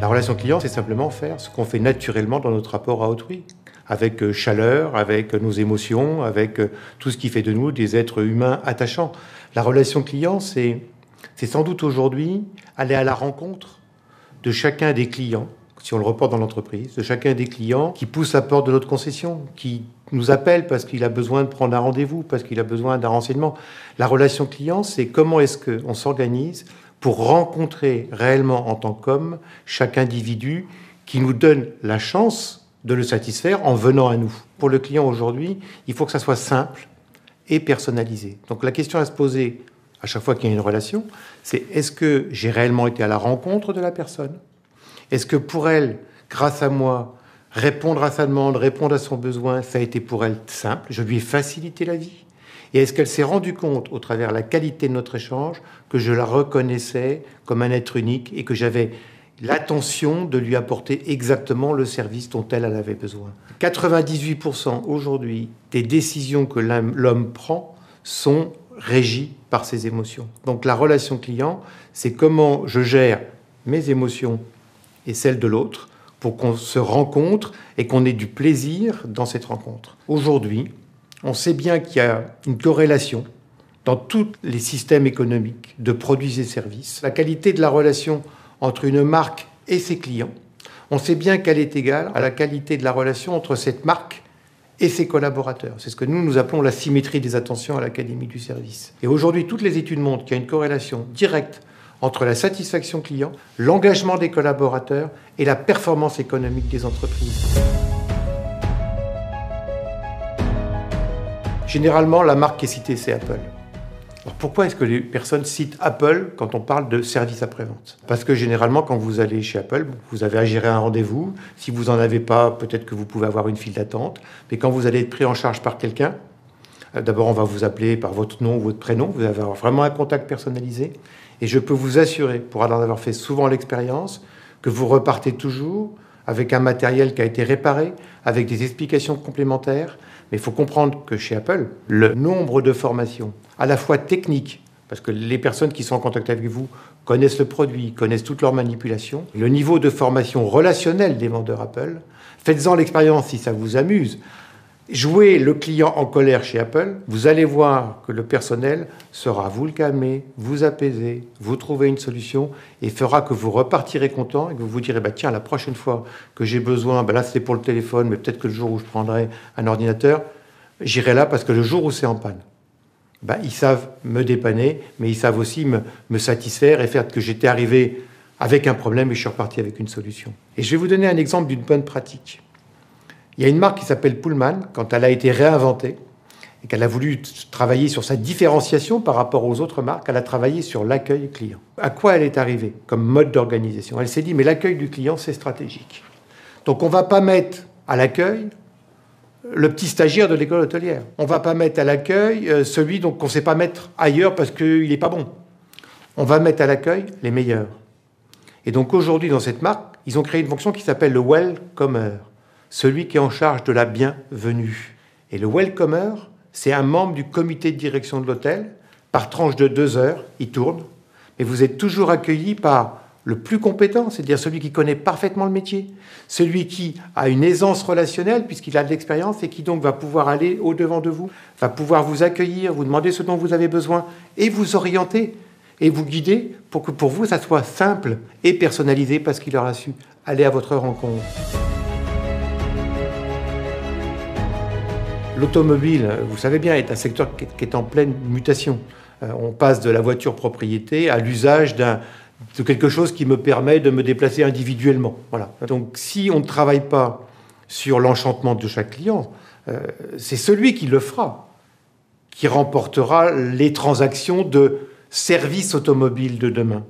relation client, c'est simplement faire ce qu'on fait naturellement dans notre rapport à autrui, avec chaleur, avec nos émotions, avec tout ce qui fait de nous des êtres humains attachants. La relation client, c'est sans doute aujourd'hui aller à la rencontre de chacun des clients, si on le reporte dans l'entreprise, de chacun des clients qui pousse la porte de notre concession, qui nous appelle parce qu'il a besoin de prendre un rendez-vous, parce qu'il a besoin d'un renseignement. La relation client, c'est comment est-ce qu'on s'organise pour rencontrer réellement en tant qu'homme chaque individu qui nous donne la chance de le satisfaire en venant à nous. Pour le client aujourd'hui, il faut que ça soit simple et personnalisé. Donc la question à se poser à chaque fois qu'il y a une relation, c'est est-ce que j'ai réellement été à la rencontre de la personne ? Est-ce que pour elle, grâce à moi, répondre à sa demande, répondre à son besoin, ça a été pour elle simple, je lui ai facilité la vie ? Et est-ce qu'elle s'est rendue compte, au travers de la qualité de notre échange, que je la reconnaissais comme un être unique et que j'avais l'attention de lui apporter exactement le service dont elle avait besoin. 98% aujourd'hui des décisions que l'homme prend sont régies par ses émotions. Donc la relation client, c'est comment je gère mes émotions et celles de l'autre pour qu'on se rencontre et qu'on ait du plaisir dans cette rencontre. Aujourd'hui, on sait bien qu'il y a une corrélation dans tous les systèmes économiques de produits et services. La qualité de la relation entre une marque et ses clients, on sait bien qu'elle est égale à la qualité de la relation entre cette marque et ses collaborateurs. C'est ce que nous appelons la symétrie des attentions à l'Académie du service. Et aujourd'hui, toutes les études montrent qu'il y a une corrélation directe entre la satisfaction client, l'engagement des collaborateurs et la performance économique des entreprises. Généralement, la marque qui est citée, c'est Apple. Alors pourquoi est-ce que les personnes citent Apple quand on parle de service après-vente ? Parce que généralement, quand vous allez chez Apple, vous avez à gérer un rendez-vous. Si vous n'en avez pas, peut-être que vous pouvez avoir une file d'attente. Mais quand vous allez être pris en charge par quelqu'un, d'abord on va vous appeler par votre nom ou votre prénom. Vous allez avoir vraiment un contact personnalisé. Et je peux vous assurer, pour en avoir fait souvent l'expérience, que vous repartez toujours avec un matériel qui a été réparé, avec des explications complémentaires. Mais il faut comprendre que chez Apple, le nombre de formations, à la fois techniques, parce que les personnes qui sont en contact avec vous connaissent le produit, connaissent toutes leurs manipulations, le niveau de formation relationnelle des vendeurs Apple, faites-en l'expérience si ça vous amuse. Jouez le client en colère chez Apple, vous allez voir que le personnel saura vous le calmer, vous apaiser, vous trouver une solution et fera que vous repartirez content et que vous vous direz tiens, la prochaine fois que j'ai besoin, là c'est pour le téléphone, mais peut-être que le jour où je prendrai un ordinateur, j'irai là parce que le jour où c'est en panne, ils savent me dépanner, mais ils savent aussi me satisfaire et faire que j'étais arrivé avec un problème et je suis reparti avec une solution. Et je vais vous donner un exemple d'une bonne pratique. Il y a une marque qui s'appelle Pullman, quand elle a été réinventée et qu'elle a voulu travailler sur sa différenciation par rapport aux autres marques, elle a travaillé sur l'accueil client. À quoi elle est arrivée comme mode d'organisation ? Elle s'est dit, mais l'accueil du client, c'est stratégique. Donc on ne va pas mettre à l'accueil le petit stagiaire de l'école hôtelière. On ne va pas mettre à l'accueil celui qu'on ne sait pas mettre ailleurs parce qu'il n'est pas bon. On va mettre à l'accueil les meilleurs. Et donc aujourd'hui, dans cette marque, ils ont créé une fonction qui s'appelle le welcomer. Celui qui est en charge de la bienvenue. Et le welcomer, c'est un membre du comité de direction de l'hôtel. Par tranche de 2 heures, il tourne. Mais vous êtes toujours accueilli par le plus compétent, c'est-à-dire celui qui connaît parfaitement le métier. Celui qui a une aisance relationnelle, puisqu'il a de l'expérience, et qui donc va pouvoir aller au-devant de vous, va pouvoir vous accueillir, vous demander ce dont vous avez besoin, et vous orienter, et vous guider pour que pour vous, ça soit simple et personnalisé, parce qu'il aura su aller à votre rencontre. L'automobile, vous savez bien, est un secteur qui est en pleine mutation. On passe de la voiture propriété à l'usage de quelque chose qui me permet de me déplacer individuellement. Voilà. Donc si on ne travaille pas sur l'enchantement de chaque client, c'est celui qui le fera, qui remportera les transactions de services automobiles de demain.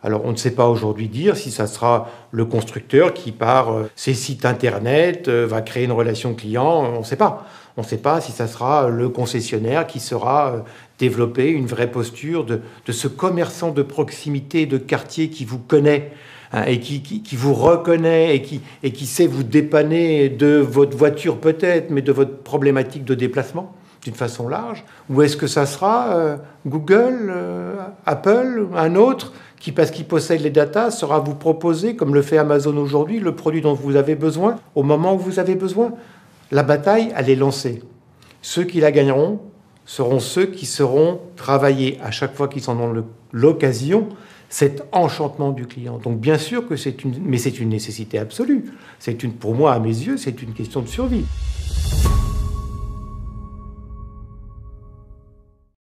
Alors, on ne sait pas aujourd'hui dire si ça sera le constructeur qui, par ses sites internet, va créer une relation client. On ne sait pas. On ne sait pas si ça sera le concessionnaire qui saura développer une vraie posture de ce commerçant de proximité, de quartier qui vous connaît et qui vous reconnaît et qui sait vous dépanner de votre voiture peut-être, mais de votre problématique de déplacement. d'une façon large? Ou est-ce que ça sera Google, Apple, un autre qui, parce qu'il possède les datas, saura vous proposer, comme le fait Amazon aujourd'hui, le produit dont vous avez besoin au moment où vous avez besoin? La bataille, elle est lancée. Ceux qui la gagneront seront ceux qui seront travaillés à chaque fois qu'ils en ont l'occasion, cet enchantement du client. Donc bien sûr que c'est une nécessité absolue. Pour moi, à mes yeux, c'est une question de survie.